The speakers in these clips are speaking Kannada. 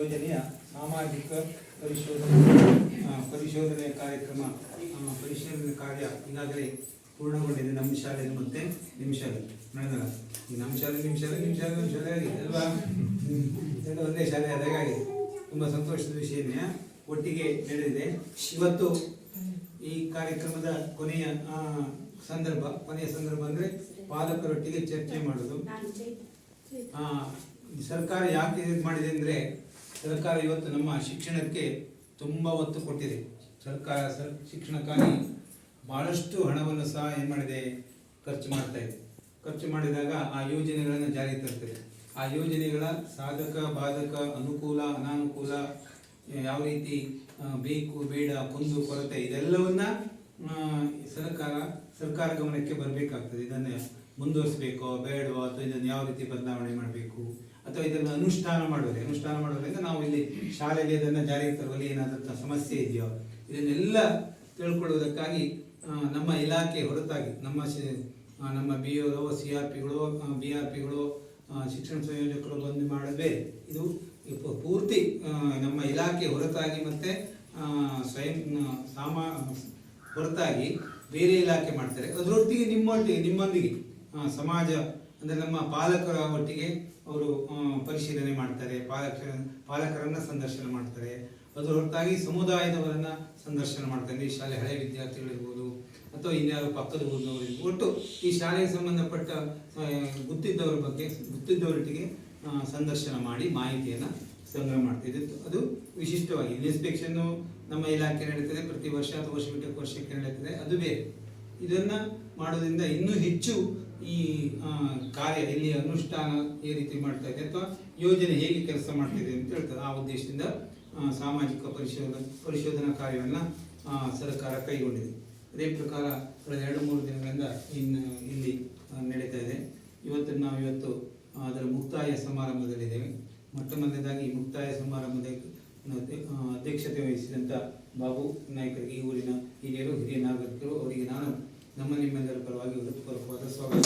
ಯೋಜನೆಯ ಸಾಮಾಜಿಕ ಪರಿಶೋಧನೆ ಕಾರ್ಯ ಈಗಾಗಲೇ ಪೂರ್ಣಗೊಂಡಿದೆ ನಮ್ಮ ಶಾಲೆಯಲ್ಲಿ ಮತ್ತೆ ನಿಮ್ಮ ಶಾಲೆ ನಡೆದಲ್ಲ. ಈ ನಮ್ಮ ಶಾಲೆ ಆಗಿದೆ ಅಲ್ವಾ? ಎರಡು ಒಂದೇ ಶಾಲೆ ಆದಾಗ ಆಗಿದೆ. ತುಂಬ ಸಂತೋಷದ ವಿಷಯನೇ ಒಟ್ಟಿಗೆ ನಡೆದಿದೆ. ಇವತ್ತು ಈ ಕಾರ್ಯಕ್ರಮದ ಕೊನೆಯ ಸಂದರ್ಭ ಅಂದರೆ ಪಾಲಕರೊಟ್ಟಿಗೆ ಚರ್ಚೆ ಮಾಡೋದು. ಸರ್ಕಾರ ಯಾಕೆ ಇದು ಮಾಡಿದೆ ಅಂದರೆ, ಸರ್ಕಾರ ಇವತ್ತು ನಮ್ಮ ಶಿಕ್ಷಣಕ್ಕೆ ತುಂಬ ಒತ್ತು ಕೊಟ್ಟಿದೆ. ಸರ್ಕಾರ ಶಿಕ್ಷಣಕ್ಕಾಗಿ ಬಹಳಷ್ಟು ಹಣವನ್ನು ಸಹ ಏನು ಮಾಡಿದೆ, ಖರ್ಚು ಮಾಡ್ತಾ ಇದೆ. ಖರ್ಚು ಮಾಡಿದಾಗ ಆ ಯೋಜನೆಗಳನ್ನು ಜಾರಿಗೆ ತರ್ತದೆ. ಆ ಯೋಜನೆಗಳ ಸಾಧಕ ಬಾಧಕ, ಅನುಕೂಲ ಅನಾನುಕೂಲ, ಯಾವ ರೀತಿ ಬೇಕು ಬೇಡ, ಕುಂದು ಕೊರತೆ, ಇದೆಲ್ಲವನ್ನ ಸರ್ಕಾರ ಗಮನಕ್ಕೆ ಬರಬೇಕಾಗ್ತದೆ. ಇದನ್ನು ಮುಂದುವರಿಸಬೇಕೋ ಬೇಡವೋ, ಅಥವಾ ಇದನ್ನು ಯಾವ ರೀತಿ ಬದಲಾವಣೆ ಮಾಡಬೇಕು, ಅಥವಾ ಇದನ್ನು ಅನುಷ್ಠಾನ ಮಾಡೋದ್ರಿಂದ ನಾವು ಇಲ್ಲಿ ಶಾಲೆಯಲ್ಲಿ ಇದನ್ನು ಜಾರಿಗೆ ತರುವಲ್ಲಿ ಏನಾದಂಥ ಸಮಸ್ಯೆ ಇದೆಯೋ ಇದನ್ನೆಲ್ಲ ತಿಳ್ಕೊಳ್ಳುವುದಕ್ಕಾಗಿ ನಮ್ಮ ಇಲಾಖೆ ಹೊರತಾಗಿ ನಮ್ಮ BO, CRPಗಳು, BRPಗಳು, ಶಿಕ್ಷಣ ಸಂಯೋಜಕರು ಬಂದು ಮಾಡೋದು ಬೇರೆ. ಇದು ಪೂರ್ತಿ ನಮ್ಮ ಇಲಾಖೆ ಹೊರತಾಗಿ ಮತ್ತು ಹೊರತಾಗಿ ಬೇರೆ ಇಲಾಖೆ ಮಾಡ್ತಾರೆ. ಅದರೊಟ್ಟಿಗೆ ನಿಮ್ಮೊಂದಿಗೆ ಸಮಾಜ ಅಂದರೆ ನಮ್ಮ ಪಾಲಕರ ಒಟ್ಟಿಗೆ ಅವರು ಪರಿಶೀಲನೆ ಮಾಡ್ತಾರೆ, ಪಾಲಕರನ್ನು ಸಂದರ್ಶನ ಮಾಡ್ತಾರೆ. ಅದರ ಹೊರತಾಗಿ ಸಮುದಾಯದವರನ್ನು ಸಂದರ್ಶನ ಮಾಡ್ತಾರೆ. ಈ ಶಾಲೆ ಹಳೆಯ ವಿದ್ಯಾರ್ಥಿಗಳಿರ್ಬೋದು ಅಥವಾ ಇನ್ಯಾರು ಪಕ್ಕದ ಊರಿನವರು, ಒಟ್ಟು ಈ ಶಾಲೆಗೆ ಸಂಬಂಧಪಟ್ಟ ಗೊತ್ತಿದ್ದವರೊಟ್ಟಿಗೆ ಸಂದರ್ಶನ ಮಾಡಿ ಮಾಹಿತಿಯನ್ನು ಸಂಗ್ರಹ ಮಾಡ್ತಿದೆ. ಅದು ವಿಶಿಷ್ಟವಾಗಿ ಇನ್ಸ್ಪೆಕ್ಷನ್ನು ನಮ್ಮ ಇಲಾಖೆ ನಡೀತದೆ ಪ್ರತಿ ವರ್ಷ ಅಥವಾ ವರ್ಷಕ್ಕೆ ನಡೀತದೆ, ಅದು ಬೇರೆ. ಇದನ್ನು ಮಾಡೋದ್ರಿಂದ ಇನ್ನೂ ಹೆಚ್ಚು ಈ ಕಾರ್ಯ ಇಲ್ಲಿ ಅನುಷ್ಠಾನ ಈ ರೀತಿ ಮಾಡ್ತಾ ಇದೆ ಅಥವಾ ಯೋಜನೆ ಹೇಗೆ ಕೆಲಸ ಮಾಡ್ತಿದೆ ಅಂತ ಹೇಳ್ತಾರೆ. ಆ ಉದ್ದೇಶದಿಂದ ಸಾಮಾಜಿಕ ಪರಿಶೋಧನಾ ಕಾರ್ಯವನ್ನು ಸರ್ಕಾರ ಕೈಗೊಂಡಿದೆ. ಅದೇ ಪ್ರಕಾರ ಕಳೆದ 2-3 ದಿನಗಳಿಂದ ಇಲ್ಲಿ ನಡೀತಾ ಇದೆ. ಇವತ್ತು ಅದರ ಮುಕ್ತಾಯ ಸಮಾರಂಭದಲ್ಲಿದ್ದೇವೆ. ಮೊದಲನೇದಾಗಿ ಈ ಮುಕ್ತಾಯ ಸಮಾರಂಭದ ಅಧ್ಯಕ್ಷತೆ ವಹಿಸಿದಂಥ ಬಾಬು ನಾಯ್ಕರಿಗೆ, ಈ ಊರಿನ ಹಿರಿಯರು, ಹಿರಿಯ ನಾಗರಿಕರು, ಅವರಿಗೆ ನಾನು ನಿಮ್ಮೆಲ್ಲರ ಪರವಾಗಿ ಹೃತ್ಪೂರ್ವಕವಾದ ಸ್ವಾಗತ.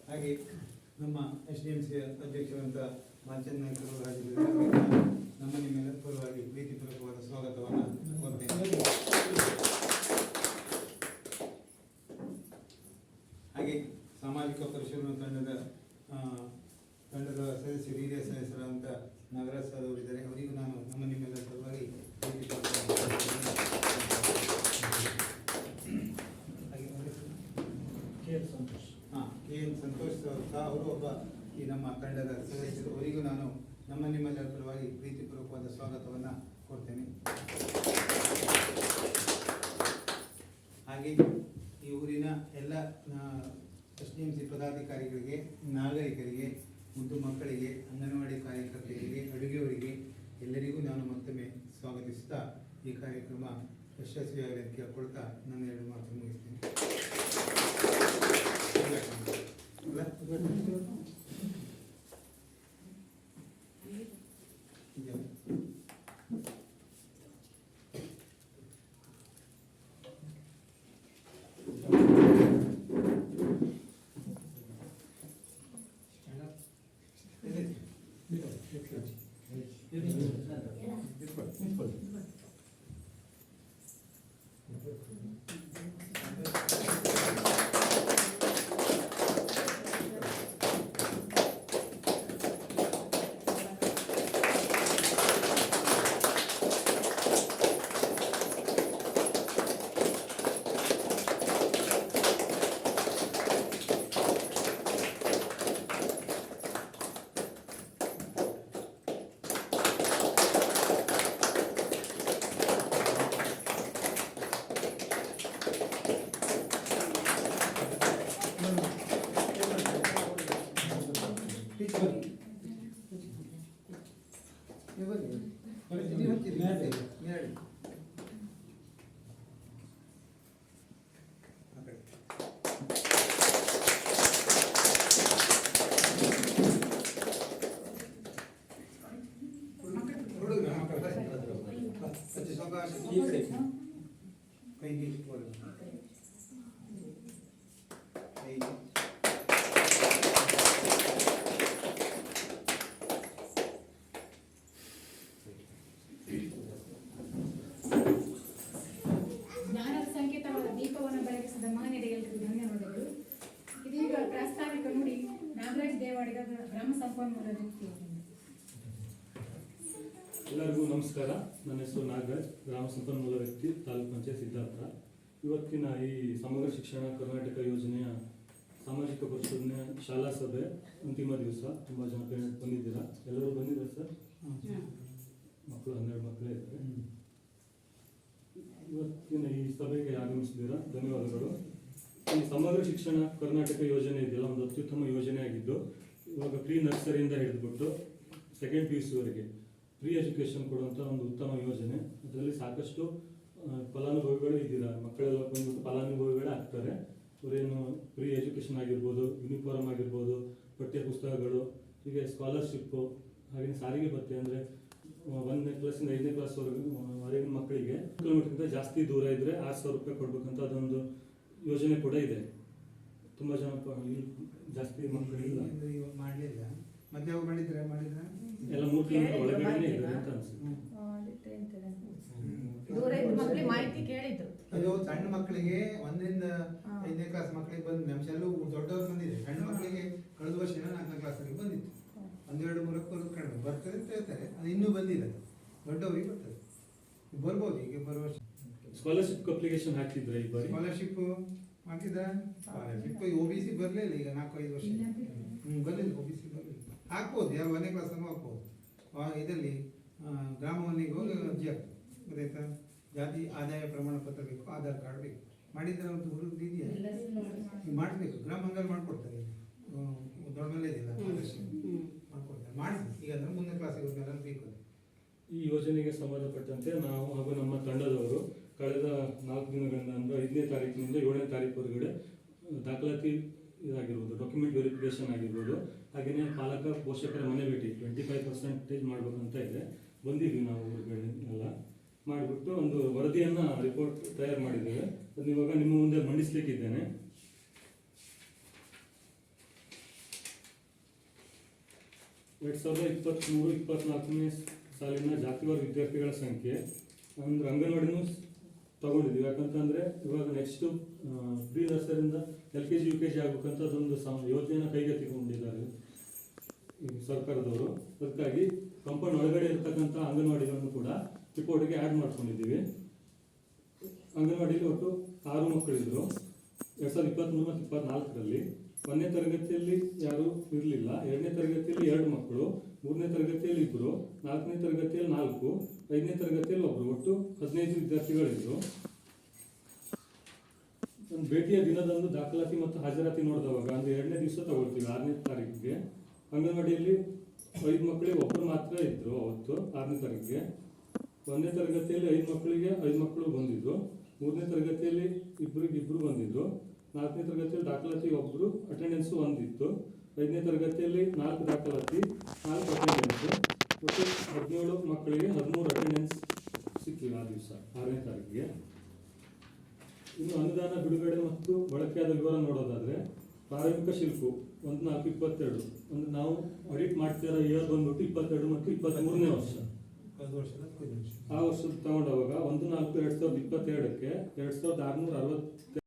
ಹಾಗೆ ನಮ್ಮ SDMC ಅಧ್ಯಕ್ಷರಂತ ಮಾಚನ್ ನಾಯ್ಕರು ನಿಮ್ಮೆಲ್ಲರ ಪರವಾಗಿ ಪ್ರೀತಿಪೂರ್ವಕವಾದ ಸ್ವಾಗತವನ್ನು ಕೋರ್ತೇನೆ. ಹಾಗೆ ಸಾಮಾಜಿಕ ಪರಿಶೋಧನಾ ತಂಡದ ಸದಸ್ಯರು, ಹಿರಿಯ ಸದಸ್ಯರಾದಂಥ ನಾಗರಾಜ್ ಸರ್ ಅವರಿದ್ದಾರೆ. ಅವರಿಗೂ ನಾನು ನಿಮ್ಮೆಲ್ಲರ ಪರವಾಗಿ KN ಸಂತೋಷ್ ಸಹ ಅವರು ಒಬ್ಬ ಈ ನಮ್ಮ ತಂಡದ ಸದಸ್ಯರು. ಅವರಿಗೂ ನಾನು ನಿಮ್ಮೆಲ್ಲರ ಪರವಾಗಿ ಪ್ರೀತಿಪೂರ್ವಕವಾದ ಸ್ವಾಗತವನ್ನು ಕೊಡ್ತೇನೆ. ಹಾಗೆ ಈ ಊರಿನ ಎಲ್ಲ SDMC ಪದಾಧಿಕಾರಿಗಳಿಗೆ, ನಾಗರಿಕರಿಗೆ, ಮುದ್ದು ಮಕ್ಕಳಿಗೆ, ಅಂಗನವಾಡಿ ಕಾರ್ಯಕರ್ತೆಯರಿಗೆ, ಅಡುಗೆಯವರಿಗೆ ಎಲ್ಲರಿಗೂ ನಾನು ಮತ್ತೊಮ್ಮೆ ಸ್ವಾಗತಿಸುತ್ತಾ ಈ ಕಾರ್ಯಕ್ರಮ ಯಶಸ್ವಿಯಾಗಲಿ ಅಂತ ಕೇಳ್ಕೊಳ್ತಾ ನನ್ನ 2 ಮಾತು ಮುಗಿಸ್ತೇನೆ. ಸಾವಕಾಶ ಕೈಗೆ ಇಟ್ಕೊಳ್ಳಿ. ಕೈಗೆ ಜ್ಞಾನದ ಸಂಕೇತವಾದ ದೀಪವನ್ನು ಬೆಳಗಿಸಿದ ಮಹನೀಯರಿಗೆಲ್ಲರಿಗೂ ಧನ್ಯವಾದಗಳು. ಇದೀಗ ಪ್ರಾಸ್ತಾವಿಕ ನುಡಿ ನಾಗರಾಜ್ ದೇವಾಡಿಗ ಗ್ರಾಮ ಸಂಪನ್ಮೂಲ ವ್ಯಕ್ತಿ. ಎಲ್ಲರಿಗೂ ನಮಸ್ಕಾರ. ನನ್ನ ಹೆಸರು ನಾಗರಾಜ್, ಗ್ರಾಮ ಸಂಪನ್ಮೂಲ ವ್ಯಕ್ತಿ, ತಾಲೂಕು ಪಂಚಾಯತ್ ಸಿದ್ದಾಪುರ. ಇವತ್ತಿನ ಈ ಸಮಗ್ರ ಶಿಕ್ಷಣ ಕರ್ನಾಟಕ ಯೋಜನೆಯ ಸಾಮಾಜಿಕ ಪರಿಶೋಧನೆ ಶಾಲಾ ಸಭೆ ಅಂತಿಮ ದಿವಸ. ತುಂಬ ಜನ ಪೇರೆಂಟ್ಸ್ ಬಂದಿದ್ದೀರಾ? ಎಲ್ಲರೂ ಬಂದಿದ್ದಾರೆ ಸರ್? ಮಕ್ಕಳು 12 ಮಕ್ಕಳೇ ಇದ್ದಾರೆ. ಇವತ್ತಿನ ಈ ಸಭೆಗೆ ಆಗಮಿಸಿದ್ದೀರಾ, ಧನ್ಯವಾದಗಳು. ಈ ಸಮಗ್ರ ಶಿಕ್ಷಣ ಕರ್ನಾಟಕ ಯೋಜನೆ ಇದೆಯಲ್ಲ, ಒಂದು ಅತ್ಯುತ್ತಮ ಯೋಜನೆ ಆಗಿದ್ದು, ಇವಾಗ ಪ್ರೀ ನರ್ಸರಿಯಿಂದ ಹಿಡಿದುಬಿಟ್ಟು ಸೆಕೆಂಡ್ PUC ವರೆಗೆ ಫ್ರೀ ಎಜುಕೇಷನ್ ಕೊಡುವಂಥ ಒಂದು ಉತ್ತಮ ಯೋಜನೆ. ಅದರಲ್ಲಿ ಸಾಕಷ್ಟು ಫಲಾನುಭವಿಗಳು ಇದ್ದೀರಾ. ಮಕ್ಕಳೆಲ್ಲ ಬಂದ್ಬಿಟ್ಟು ಫಲಾನುಭವಿಗಳೇ ಆಗ್ತಾರೆ. ಅವರೇನು ಫ್ರೀ ಎಜುಕೇಷನ್ ಆಗಿರ್ಬೋದು, ಯೂನಿಫಾರ್ಮ್ ಆಗಿರ್ಬೋದು, ಪಠ್ಯ ಪುಸ್ತಕಗಳು, ಹೀಗೆ ಸ್ಕಾಲರ್ಶಿಪ್ಪು, ಹಾಗೆ ಸಾರಿಗೆ ಭತ್ಯೆ. ಅಂದರೆ 1ನೇ ಕ್ಲಾಸಿಂದ 5ನೇ ಕ್ಲಾಸ್ವರೆಗಿನ ಮಕ್ಕಳಿಗೆ ಕಿಲೋಮೀಟರ್ಗಿಂತ ಜಾಸ್ತಿ ದೂರ ಇದ್ದರೆ 6,000 ರೂಪಾಯಿ ಕೊಡಬೇಕಂತ ಅದೊಂದು ಯೋಜನೆ ಕೂಡ ಇದೆ. ತುಂಬ ಜನ ಜಾಸ್ತಿ ಮಕ್ಕಳಿಲ್ಲ, ಮಾಡಲಿಲ್ಲ. ಮತ್ತೆ ಅವ್ರು ಮಾಡಿದ್ರೆ ಎಲ್ಲ 3 ಕಿಲೋಮೀಟರ್ ಒಳಗಡೆ ಇದೆ ಅಂತ ಅನ್ಸುತ್ತೆ. ಮಾಹಿತಿ ಕೇಳಿದ್ರು. ಅದು ಸಣ್ಣ ಮಕ್ಕಳಿಗೆ 1ರಿಂದ 5ನೇ ಕ್ಲಾಸ್ ಮಕ್ಕಳಿಗೆ ಬಂದ ನಮ್ಸೆಲ್ಲೂ ದೊಡ್ಡವ್ರು ಬಂದಿದೆ. ಸಣ್ಣ ಮಕ್ಕಳಿಗೆ ಕಳೆದ ವರ್ಷ 4ನೇ ಕ್ಲಾಸ್ವರೆಗೆ ಬಂದಿತ್ತು. 1-2 ಮೂಲಕ ಕಡಿಮೆ ಬರ್ತದೆ ಅಂತ ಹೇಳ್ತಾರೆ. ಅದು ಇನ್ನೂ ಬಂದಿಲ್ಲ. ದೊಡ್ಡವರಿಗೆ ಬರ್ತದೆ, ಬರ್ಬೋದು. ಈಗ ಬರುವ ವರ್ಷ ಸ್ಕಾಲರ್ಶಿಪ್ ಅಪ್ಲಿಕೇಶನ್ ಹಾಕಿದ್ರೆ ಈ ಬಾರಿ ಸ್ಕಾಲರ್ಶಿಪ್ ಹಾಕಿದ್ರ? ಸ್ಕಾಲರ್ಶಿಪ್ OBC ಬರಲಿಲ್ಲ. ಈಗ 4-5 ವರ್ಷ ಬರಲಿಲ್ಲ. OBC ಬರಲಿಲ್ಲ. ಹಾಕ್ಬೋದು, ಯಾವ 1ನೇ ಕ್ಲಾಸನ್ನು ಹಾಕ್ಬೋದು. ಇದರಲ್ಲಿ ಗ್ರಾಮವನ್ನಿಗೆ ಹೋಗಿ ಅರ್ಜಿ ಹಾಕ್ಬೋದು. ಗೊತ್ತಾಯ್ತಾ? ಜಾತಿ ಆದಾಯ ಪ್ರಮಾಣ ಪತ್ರ ಬೇಕು, ಆಧಾರ್ ಕಾರ್ಡ್ ಬೇಕು. ಮಾಡಿದ್ರೆ ಒಂದು ಹುಡುಗ ಇದೆಯಾ ಮಾಡಬೇಕು. ಗ್ರಾಮ ಹಂಗಾರು ಮಾಡ್ಕೊಡ್ತಾರೆ. ದೊಡ್ಡಮಲ್ಲೇ ಇದೆಯಲ್ಲ, ಮಾಡ್ಕೊಡ್ತಾರೆ. ಮಾಡಿ ಈಗ ಅಂದ್ರೆ 3ನೇ ಕ್ಲಾಸಿಗೆ ಹೋದ್ಮೇಲೆ ಬೇಕು. ಈ ಯೋಜನೆಗೆ ಸಂಬಂಧಪಟ್ಟಂತೆ ನಾವು ಹಾಗೂ ನಮ್ಮ ತಂಡದವರು ಕಳೆದ 4 ದಿನಗಳಿಂದ, ಅಂದರೆ 5ನೇ ತಾರೀಕಿನಿಂದ 7ನೇ ತಾರೀಕು ಹೊರಗಡೆ ದಾಖಲಾತಿ ಇದಾಗಿರ್ಬೋದು, ಡಾಕ್ಯುಮೆಂಟ್ ವೆರಿಫಿಕೇಶನ್ ಆಗಿರ್ಬೋದು, ಹಾಗೆಯೇ ಪಾಲಕ ಪೋಷಕರ ಮನೆ ಭೇಟಿ 25% ಮಾಡಬೇಕಂತ ಇದೆ. ಬಂದಿದ್ವಿ ನಾವು ಹೊರಗಡೆ ಎಲ್ಲ ಮಾಡಿಬಿಟ್ಟು ಒಂದು ವರದಿಯನ್ನು ರಿಪೋರ್ಟ್ ತಯಾರು ಮಾಡಿದ್ದೇವೆ. ಅದನ್ನ ಇವಾಗ ನಿಮ್ಮ ಮುಂದೆ ಮಂಡಿಸಲಿಕ್ಕಿದ್ದೇನೆ. ಎರಡು 2023-24ನೇ ಸಾಲಿನ ಜಾತಿವಾರು ವಿದ್ಯಾರ್ಥಿಗಳ ಸಂಖ್ಯೆ ಅಂದ್ರೆ ಅಂಗನವಾಡಿನೂ ತಗೊಂಡಿದ್ದೀವಿ. ಯಾಕಂತಂದರೆ ಇವಾಗ ನೆಕ್ಸ್ಟು ಪ್ರೀ ನರ್ಸರಿಯಿಂದ LKG UKG ಆಗ್ಬೇಕಂತ ಅದೊಂದು ಯೋಜನೆಯನ್ನು ಕೈಗೆತ್ತಿಕೊಂಡಿದ್ದಾರೆ ಸರ್ಕಾರದವರು. ಅದಕ್ಕಾಗಿ ಕಂಪೌಂಡ್ ಒಳಗಡೆ ಇರತಕ್ಕಂಥ ಅಂಗನವಾಡಿಗಳನ್ನು ಕೂಡ ರಿಪೋರ್ಟ್ಗೆ ಆ್ಯಡ್ ಮಾಡ್ಕೊಂಡಿದ್ದೀವಿ. ಅಂಗನವಾಡಿಯಲ್ಲಿ ಒಟ್ಟು 6 ಮಕ್ಕಳಿದ್ರು 2023 ಮತ್ತು 24ರಲ್ಲಿ. 1ನೇ ತರಗತಿಯಲ್ಲಿ ಯಾರೂ ಇರಲಿಲ್ಲ, 2ನೇ ತರಗತಿಯಲ್ಲಿ 2 ಮಕ್ಕಳು, 3ನೇ ತರಗತಿಯಲ್ಲಿ 2, 4ನೇ ತರಗತಿಯಲ್ಲಿ 4, 5ನೇ ತರಗತಿಯಲ್ಲಿ 1, ಒಟ್ಟು 15 ವಿದ್ಯಾರ್ಥಿಗಳಿದ್ರು. ಒಂದು ಭೇಟಿಯ ದಿನದಂದು ದಾಖಲಾತಿ ಮತ್ತು ಹಾಜರಾತಿ ನೋಡಿದವಾಗ ಅಂದರೆ 2ನೇ ದಿವಸ ತಗೊಳ್ತೀವಿ, 6ನೇ ತಾರೀಕಿಗೆ. ಅಂಗನವಾಡಿಯಲ್ಲಿ 5 ಮಕ್ಕಳಿಗೆ 1 ಮಾತ್ರ ಇದ್ರು ಅವತ್ತು, 6ನೇ ತಾರೀಕಿಗೆ. 1ನೇ ತರಗತಿಯಲ್ಲಿ 5 ಮಕ್ಕಳಿಗೆ 5 ಮಕ್ಕಳು ಬಂದಿದ್ದು, 3ನೇ ತರಗತಿಯಲ್ಲಿ 2 ಬಂದಿದ್ದು, 4ನೇ ತರಗತಿಯಲ್ಲಿ ದಾಖಲಾತಿ 1, ಅಟೆಂಡೆನ್ಸು 1 ಇತ್ತು. 5ನೇ ತರಗತಿಯಲ್ಲಿ 4 ದಾಖಲಾತಿ, 4 ಅಟೆಂಡೆನ್ಸು, ಒಟ್ಟು 17 ಮಕ್ಕಳಿಗೆ 13 ಅಟೆಂಡೆನ್ಸ್ ಸಿಕ್ಕಿಲ್ಲ ಆ ದಿವಸ, 6ನೇ ತಾರೀಕಿಗೆ. ಇನ್ನು ಅನುದಾನ ಬಿಡುಗಡೆ ಮತ್ತು ಬಳಕೆಯಾದ ವಿವರ ನೋಡೋದಾದರೆ, ಪ್ರಾರಂಭಿಕ ಶುಲ್ಕು 1/4/22 ಅಂದರೆ ನಾವು ಆಡಿಟ್ ಮಾಡ್ತಿರೋ ಇಯರ್ ಬಂದ್ಬಿಟ್ಟು 22 ಮತ್ತು 23ನೇ ವರ್ಷ. ಆ ವರ್ಷದ ತಗೊಂಡವಾಗ 1/4/2022ಕ್ಕೆ 2660